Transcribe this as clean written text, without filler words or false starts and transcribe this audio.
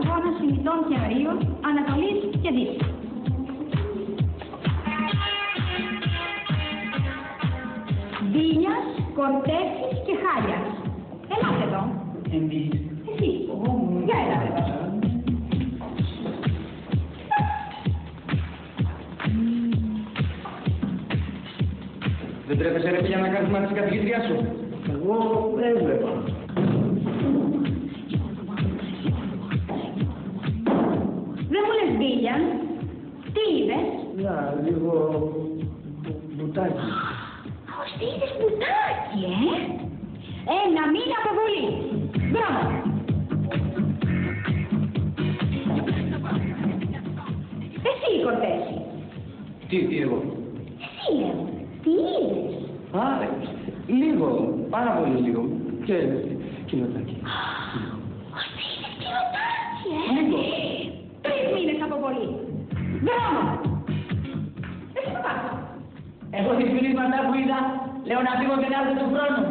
αγώνας ημιτών και αερίων Ανατολής και Δύσης. Δίλιας, Κορτέσης και Χάλιας. Ελάτε εδώ. Εμείς. Εσύ. Για έλατε εδώ. Δεν τρέπεσαι ρε πια να κάνεις μάτι της καθηγήτριάς σου. Εγώ έβλεπα. Δεν μου λες Δίλιαν. Τι είδες? Λίγο μπουτάκι. Ώστε είδες μπουτάκι, Ένα μήνα αποβολή. Μπράβο. Εσύ, Κορτέση. Τι εγώ. Εσύ, λέω. Τι είδες? Α, λίγο, πάρα πολύ λίγο. Και κιλοτάκι. Ώστε είδες κιλοτάκι, Λίγο. 3 μήνες αποβολή. Μπράβο. Εσύ το πας. Εγώ τις φιλίσματα που είδα, λέω να φύγω και να έρθω του χρόνου.